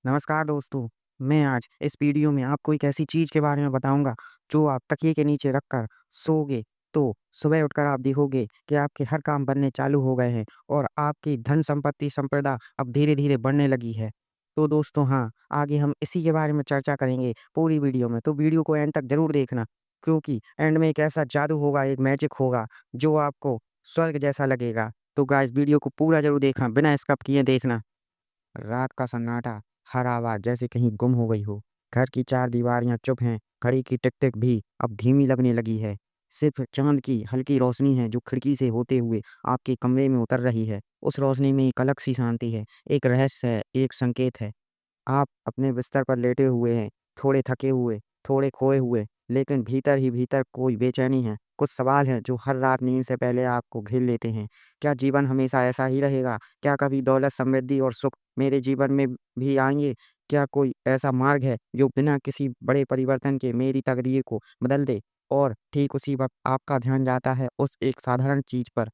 नमस्कार दोस्तों, मैं आज इस वीडियो में आपको एक ऐसी चीज़ के बारे में बताऊँगा, जो आप तकिए के नीचे रखकर सोओगे, तो सुबह उठकर आप देखोगे कि आपके हर काम बनने चालू हो गए हैं और आपकी धन संपत्ति संपदा अब धीरे-धीरे बढ़ने लगी है। तो दोस्तों हाँ, आगे हम इसी के बारे में चर्चा करेंगे पूरी वीडियो में, तो वीडियो को एंड तक ज़रूर देखना, क्योंकि एंड में एक ऐसा जादू होगा, एक मैजिक होगा, जो आपको स्वर्ग जैसा लगेगा। तो गाइस वीडियो को पूरा ज़रूर देखना, बिना स्किप किए देखना। रात का सन्नाटा, हर आवाज़ जैसे कहीं गुम हो गई हो। घर की चार दीवारियां चुप हैं, घड़ी की टिक-टिक भी अब धीमी लगने लगी है। सिर्फ चाँद की हल्की रोशनी है जो खिड़की से होते हुए आपके कमरे में उतर रही है। उस रोशनी में एक अलग-सी शांति है, एक रहस्य है, एक संकेत है। आप अपने बिस्तर पर लेटे हुए हैं, थोड़े थके हुए, थोड़े खोए हुए, लेकिन भीतर ही भीतर कोई बेचैनी है। कुछ सवाल हैं जो हर रात नींद से पहले आपको घेर लेते हैं। क्या जीवन हमेशा ऐसा ही रहेगा? क्या कभी दौलत, समृद्धि और सुख मेरे जीवन में भी आएँगे? क्या कोई ऐसा मार्ग है जो बिना किसी बड़े परिवर्तन के मेरी तकदीर को बदल दे? और ठीक उसी वक़्त आपका ध्यान जाता है उस एक साधारण चीज़ पर,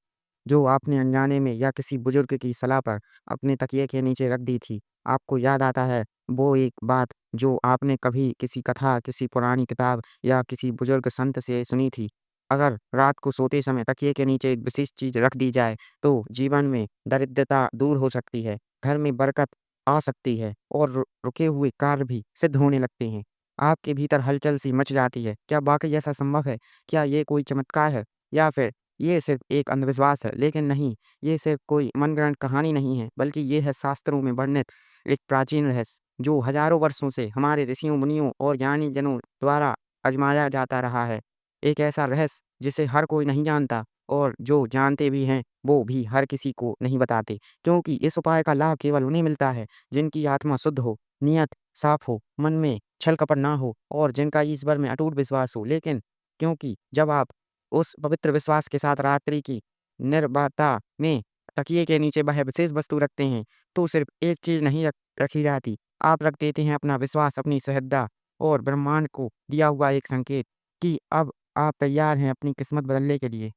जो आपने अनजाने में या किसी बुजुर्ग की सलाह पर अपने तकिए के नीचे रख दी थी। आपको याद आता है वो एक बात जो आपने कभी किसी कथा, किसी पुरानी किताब या किसी बुजुर्ग संत से सुनी थी। अगर रात को सोते समय तकिए के नीचे एक विशेष चीज़ रख दी जाए, तो जीवन में दरिद्रता दूर हो सकती है, घर में बरकत आ सकती है और रुके हुए कार्य भी सिद्ध होने लगते हैं। आपके भीतर हलचल सी मच जाती है। क्या वाक़ई ऐसा संभव है? क्या ये कोई चमत्कार है? या फिर ये सिर्फ़ एक अंधविश्वास है? लेकिन नहीं, ये सिर्फ़ कोई मनगढ़ंत कहानी नहीं है, बल्कि ये है शास्त्रों में वर्णित एक प्राचीन रहस्य, जो हज़ारों वर्षों से हमारे ऋषियों, मुनियों और ज्ञानी जनों द्वारा आज़माया जाता रहा है। एक ऐसा रहस्य जिसे हर कोई नहीं जानता और जो जानते भी हैं, वो भी हर किसी को नहीं बताते, क्योंकि इस उपाय का लाभ केवल उन्हें मिलता है, जिनकी आत्मा शुद्ध हो, नियत साफ हो, मन में छल-कपट ना हो और जिनका ईश्वर में अटूट विश्वास हो। लेकिन क्योंकि जब आप उस पवित्र विश्वास के साथ रात्रि की निर्भरता में तकिए के नीचे वह विशेष वस्तु रखते हैं, तो सिर्फ़ एक चीज़ नहीं रखी जाती। आप रख देते हैं अपना विश्वास, अपनी श्रद्धा और ब्रह्मांड को दिया हुआ एक संकेत कि अब आप तैयार हैं अपनी किस्मत बदलने के लिए।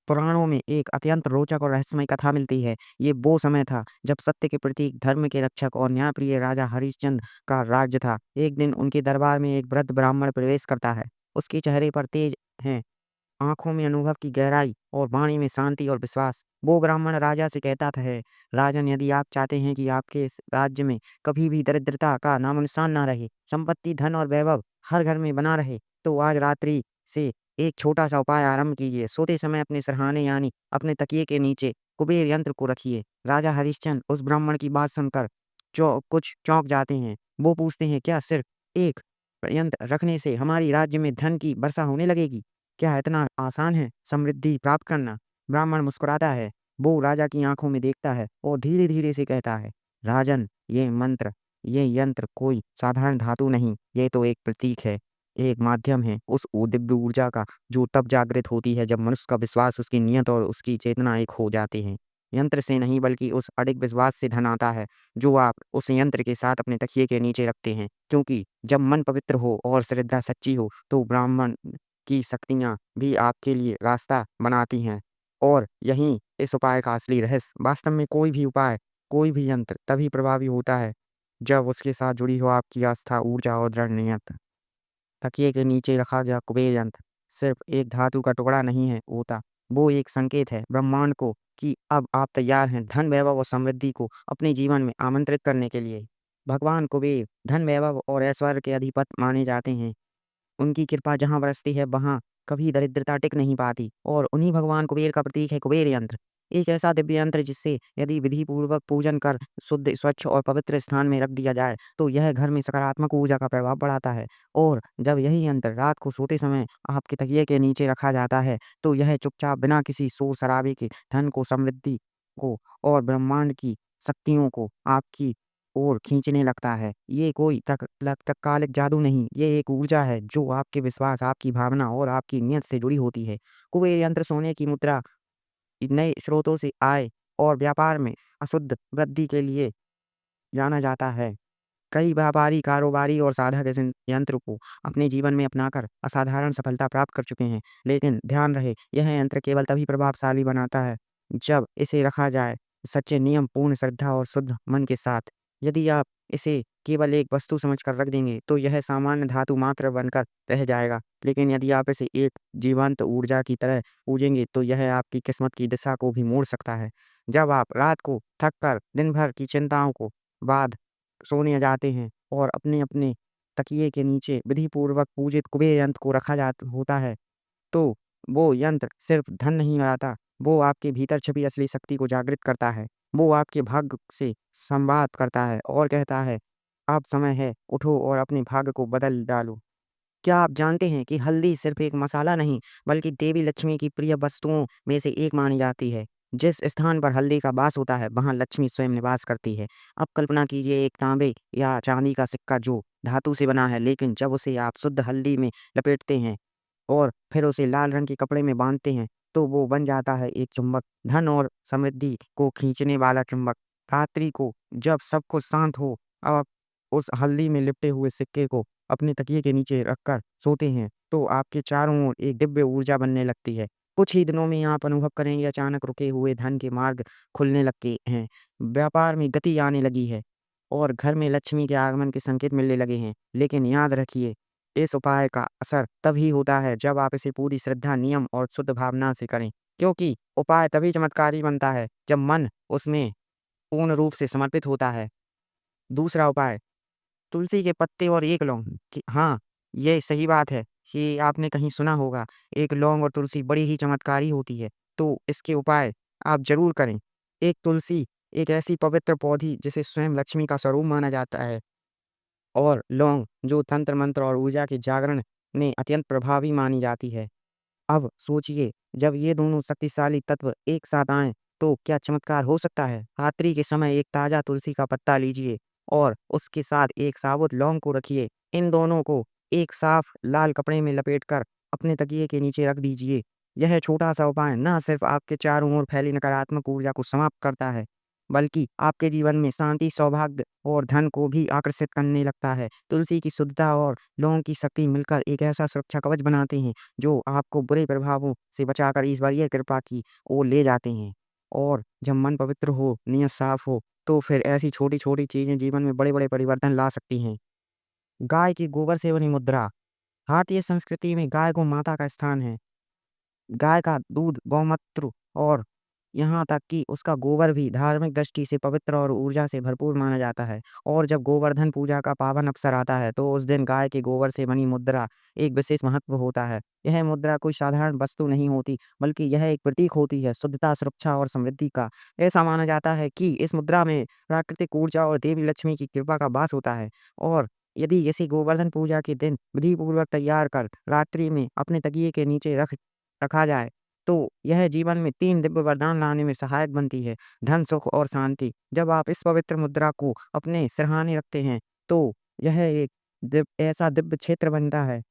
पुराणों में एक अत्यंत रोचक और रहस्यमय कथा मिलती है। ये वो समय था जब सत्य के प्रतीक, धर्म के रक्षक और न्यायप्रिय राजा हरिश्चंद्र का राज्य था। एक दिन उनके दरबार में एक वृद्ध ब्राह्मण प्रवेश करता है। उसके चेहरे पर तेज हैं, आँखों में अनुभव की गहराई और वाणी में शांति और विश्वास। वो ब्राह्मण राजा से कहता था है, राजन, यदि आप चाहते हैं कि आपके इस राज्य में कभी भी दरिद्रता का नामो-निशान ना रहे, संपत्ति, धन और वैभव हर घर में बना रहे, तो आज रात्रि से एक छोटा-सा उपाय आरंभ कीजिए। सोते समय अपने सिरहाने यानी अपने तकिए के नीचे कुबेर यंत्र को रखिए। राजा हरिश्चंद्र उस ब्राह्मण की बात सुनकर कुछ चौंक जाते हैं। वो पूछते हैं, क्या सिर्फ एक यंत्र रखने से हमारी राज्य में धन की वर्षा होने लगेगी? क्या इतना आसान है समृद्धि प्राप्त करना? ब्राह्मण मुस्कुराता है। वो राजा की आंखों में देखता है और धीरे-धीरे से कहता है, राजन, ये यंत्र कोई साधारण धातु नहीं, ये तो एक प्रतीक है, एक माध्यम है उस दिव्य ऊर्जा का, जो तब जागृत होती है जब मनुष्य का विश्वास, उसकी नियत और उसकी चेतना एक हो जाते हैं। यंत्र से नहीं, बल्कि उस अडिग विश्वास से धन आता है, जो आप उस यंत्र के साथ अपने तकिए के नीचे रखते हैं। क्योंकि जब मन पवित्र हो और श्रद्धा सच्ची हो, तो ब्राह्मण की शक्तियाँ भी आपके लिए रास्ता बनाती हैं। और यहीं इस उपाय का असली रहस्य। वास्तव में कोई भी उपाय, कोई भी यंत्र तभी प्रभावी होता है, जब उसके साथ जुड़ी हो आपकी आस्था, ऊर्जा और दृढ़ नियत। तकिए के नीचे रखा गया कुबेर यंत्र सिर्फ एक धातु का टुकड़ा नहीं है होता, वो एक संकेत है ब्रह्मांड को कि अब आप तैयार हैं धन, वैभव और समृद्धि को अपने जीवन में आमंत्रित करने के लिए। भगवान कुबेर धन, वैभव और ऐश्वर्य के अधिपति माने जाते हैं। उनकी कृपा जहाँ बरसती है, वहाँ कभी दरिद्रता टिक नहीं पाती और उन्हीं भगवान कुबेर का प्रतीक है कुबेर यंत्र। एक ऐसा दिव्य यंत्र जिससे यदि विधि-पूर्वक पूजन कर शुद्ध, स्वच्छ और पवित्र स्थान में रख दिया जाए, तो यह घर में सकारात्मक ऊर्जा का प्रभाव बढ़ाता है। और जब यही यंत्र रात को सोते समय आपके तकिए के नीचे रखा जाता है, तो यह चुपचाप बिना किसी शोर-शराबे के धन को, समृद्धि को और ब्रह्मांड की शक्तियों को आपकी ओर खींचने लगता है। ये कोई तत्कालिक जादू नहीं, ये एक ऊर्जा है जो आपके विश्वास, आपकी भावना और आपकी नीयत से जुड़ी होती है। कुबेर यंत्र सोने की मुद्रा नए स्रोतों से आय और व्यापार में अशुद्ध वृद्धि के लिए जाना जाता है। कई व्यापारी, कारोबारी और साधक इस यंत्र को अपने जीवन में अपनाकर असाधारण सफलता प्राप्त कर चुके हैं। लेकिन ध्यान रहे, यह यंत्र केवल तभी प्रभावशाली बनाता है जब इसे रखा जाए सच्चे नियम, पूर्ण श्रद्धा और शुद्ध मन के साथ। यदि आप इसे केवल एक वस्तु समझकर रख देंगे तो यह सामान्य धातु मात्र बनकर रह जाएगा। लेकिन यदि आप इसे एक जीवंत ऊर्जा की तरह पूजेंगे तो यह आपकी किस्मत की दिशा को भी मोड़ सकता है। जब आप रात को थक कर दिन भर की चिंताओं को बाद सोने जाते हैं और अपने-अपने तकिए के नीचे विधिपूर्वक पूजित कुबेर यंत्र को रखा जात होता है, तो वो यंत्र सिर्फ धन नहीं लाता, वो आपके भीतर छिपी असली शक्ति को जागृत करता है। वो आपके भाग्य से संवाद करता है और कहता है, अब समय है, उठो और अपने भाग्य को बदल डालो। क्या आप जानते हैं कि हल्दी सिर्फ एक मसाला नहीं, बल्कि देवी लक्ष्मी की प्रिय वस्तुओं में से एक मानी जाती है? जिस स्थान पर हल्दी का वास होता है, वहाँ लक्ष्मी स्वयं निवास करती है। अब कल्पना कीजिए एक तांबे या चांदी का सिक्का जो धातु से बना है, लेकिन जब उसे आप शुद्ध हल्दी में लपेटते हैं और फिर उसे लाल रंग के कपड़े में बांधते हैं, तो वो बन जाता है एक चुंबक, धन और समृद्धि को खींचने वाला चुंबक। रात्रि को जब सब कुछ शांत हो, आप उस हल्दी में लिपटे हुए सिक्के को अपने तकिए के नीचे रखकर सोते हैं, तो आपके चारों ओर एक दिव्य ऊर्जा बनने लगती है। कुछ ही दिनों में आप अनुभव करेंगे अचानक रुके हुए धन के मार्ग खुलने लगते हैं, व्यापार में गति आने लगी है और घर में लक्ष्मी के आगमन के संकेत मिलने लगे हैं। लेकिन याद रखिए, इस उपाय का असर तभी होता है जब आप इसे पूरी श्रद्धा, नियम और शुद्ध भावना से करें, क्योंकि उपाय तभी चमत्कारी बनता है जब मन उसमें पूर्ण रूप से समर्पित होता है। दूसरा उपाय, तुलसी के पत्ते और एक लौंग कि हाँ, ये सही बात है कि आपने कहीं सुना होगा, एक लौंग और तुलसी बड़ी ही चमत्कारी होती है, तो इसके उपाय आप ज़रूर करें। एक तुलसी एक ऐसी पवित्र पौधी जिसे स्वयं लक्ष्मी का स्वरूप माना जाता है और लौंग जो तंत्र मंत्र और ऊर्जा के जागरण में अत्यंत प्रभावी मानी जाती है। अब सोचिए, जब ये दोनों शक्तिशाली तत्व एक साथ आएँ, तो क्या चमत्कार हो सकता है? रात्रि के समय एक ताज़ा तुलसी का पत्ता लीजिए और उसके साथ एक साबुत लौंग को रखिए। इन दोनों को एक साफ लाल कपड़े में लपेटकर अपने तकिए के नीचे रख दीजिए। यह छोटा-सा उपाय न सिर्फ आपके चारों ओर फैली नकारात्मक ऊर्जा को समाप्त करता है, बल्कि आपके जीवन में शांति, सौभाग्य और धन को भी आकर्षित करने लगता है। तुलसी की शुद्धता और लौंग की शक्ति मिलकर एक ऐसा सुरक्षा कवच बनाते हैं जो आपको बुरे प्रभावों से बचाकर ईश्वरीय कृपा की ओर ले जाते हैं। और जब मन पवित्र हो, नियत साफ हो, तो फिर ऐसी छोटी-छोटी चीज़ें जीवन में बड़े-बड़े परिवर्तन ला सकती हैं। गाय के गोबर से बनी मुद्रा। भारतीय संस्कृति में गाय को माता का स्थान है। गाय का दूध, गौमूत्र और यहाँ तक कि उसका गोबर भी धार्मिक दृष्टि से पवित्र और ऊर्जा से भरपूर माना जाता है। और जब गोवर्धन पूजा का पावन अवसर आता है, तो उस दिन गाय के गोबर से बनी मुद्रा एक विशेष महत्व होता है। यह मुद्रा कोई साधारण वस्तु नहीं होती, बल्कि यह एक प्रतीक होती है शुद्धता, सुरक्षा और समृद्धि का। ऐसा माना जाता है कि इस मुद्रा में प्राकृतिक ऊर्जा और देवी लक्ष्मी की कृपा का वास होता है और यदि इसे गोवर्धन पूजा के दिन विधिपूर्वक तैयार कर रात्रि में अपने तकिए के नीचे रखा जाए, तो यह जीवन में 3 दिव्य वरदान लाने में सहायक बनती है, धन, सुख और शांति। जब आप इस पवित्र मुद्रा को अपने सिरहाने रखते हैं, तो यह एक ऐसा दिव्य क्षेत्र बनता है,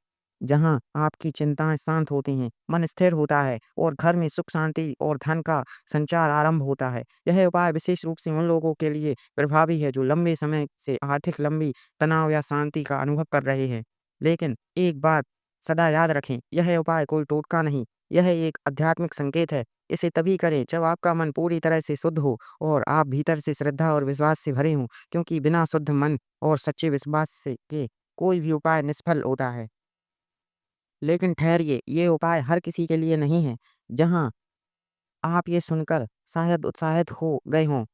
जहाँ आपकी चिंताएँ शांत होती हैं, मन स्थिर होता है और घर में सुख, शांति और धन का संचार आरंभ होता है। यह उपाय विशेष रूप से उन लोगों के लिए प्रभावी है, जो लंबे समय से आर्थिक लंबी तनाव या शांति का अनुभव कर रहे हैं। लेकिन एक बात सदा याद रखें, यह उपाय कोई टोटका नहीं, यह एक आध्यात्मिक संकेत है। इसे तभी करें जब आपका मन पूरी तरह से शुद्ध हो और आप भीतर से श्रद्धा और विश्वास से भरे हों, क्योंकि बिना शुद्ध मन और सच्चे विश्वास से के कोई भी उपाय निष्फल होता है। लेकिन ठहरिए, ये उपाय हर किसी के लिए नहीं है। जहाँ आप ये सुनकर शायद उत्साहित हो गए हों,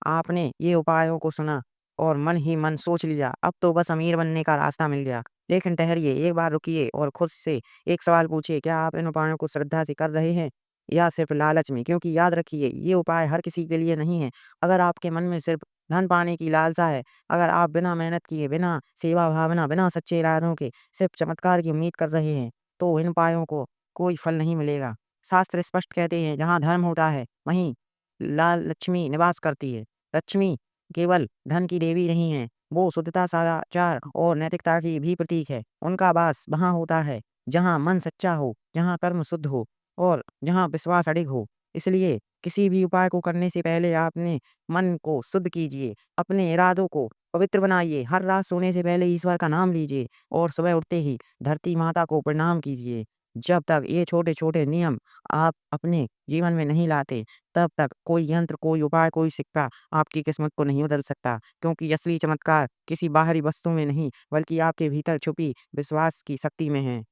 आपने ये उपायों को सुना और मन ही मन सोच लिया, अब तो बस अमीर बनने का रास्ता मिल गया। लेकिन ठहरिए, एक बार रुकिए और खुद से एक सवाल पूछिए, क्या आप इन उपायों को श्रद्धा से कर रहे हैं या सिर्फ लालच में? क्योंकि याद रखिए, ये उपाय हर किसी के लिए नहीं है। अगर आपके मन में सिर्फ धन पाने की लालसा है, अगर आप बिना मेहनत किए, बिना सेवा भावना, बिना सच्चे इरादों के सिर्फ चमत्कार की उम्मीद कर रहे हैं, तो इन उपायों को कोई फल नहीं मिलेगा। शास्त्र स्पष्ट कहते हैं, जहाँ धर्म होता है, वहीं लाल लक्ष्मी निवास करती है। लक्ष्मी केवल धन की देवी नहीं है, वो शुद्धता, सदाचार और नैतिकता की भी प्रतीक है। उनका वास वहाँ होता है, जहाँ मन सच्चा हो, जहाँ कर्म शुद्ध हो और जहाँ विश्वास अडिग हो। इसलिए किसी भी उपाय को करने से पहले अपने मन को शुद्ध कीजिए, अपने इरादों को पवित्र बनाइए। हर रात सोने से पहले ईश्वर का नाम लीजिए और सुबह उठते ही धरती माता को प्रणाम कीजिए। जब तक ये छोटे-छोटे नियम आप अपने जीवन में नहीं लाते, तब तक कोई यंत्र, कोई उपाय, कोई सिक्का आपकी किस्मत को नहीं बदल सकता। क्योंकि असली चमत्कार किसी बाहरी वस्तु में नहीं, बल्कि आपके भीतर छुपी विश्वास की शक्ति में है।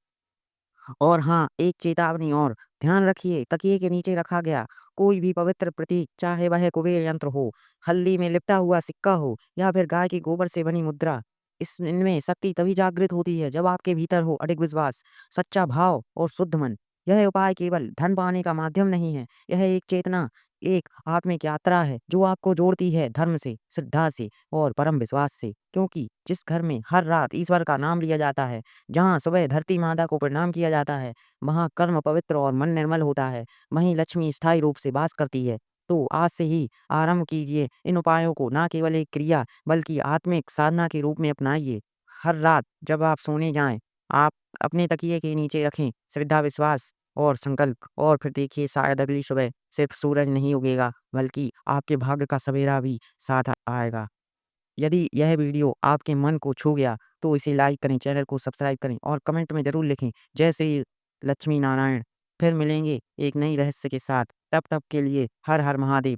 और हाँ, एक चेतावनी और, ध्यान रखिए तकिए के नीचे रखा गया कोई भी पवित्र प्रतीक, चाहे वह कुबेर यंत्र हो, हल्दी में लिपटा हुआ सिक्का हो या फिर गाय के गोबर से बनी मुद्रा, इनमें शक्ति तभी जागृत होती है जब आपके भीतर हो अडिग विश्वास, सच्चा भाव और शुद्ध मन। यह उपाय केवल धन पाने का माध्यम नहीं है, यह एक चेतना, एक आत्मिक यात्रा है जो आपको जोड़ती है धर्म से, श्रद्धा से और परम विश्वास से। क्योंकि जिस घर में हर रात ईश्वर का नाम लिया जाता है, जहाँ सुबह धरती माता को प्रणाम किया जाता है, वहाँ कर्म पवित्र और मन निर्मल होता है, वहीं लक्ष्मी स्थायी रूप से वास करती है। तो आज से ही आरंभ कीजिए इन उपायों को, ना केवल एक क्रिया बल्कि आत्मिक साधना के रूप में अपनाइए। हर रात जब आप सोने जाएं, आप अपने तकिए के नीचे रखें श्रद्धा, विश्वास और संकल्प, और फिर देखिए शायद अगली सुबह सिर्फ सूरज नहीं उगेगा, बल्कि आपके भाग्य का सवेरा भी साथ आएगा। यदि यह वीडियो आपके मन को छू गया तो इसे लाइक करें, चैनल को सब्सक्राइब करें और कमेंट में ज़रूर लिखें जय श्री लक्ष्मी नारायण। फिर मिलेंगे एक नई रहस्य के साथ, तब तक के लिए हर हर महादेव।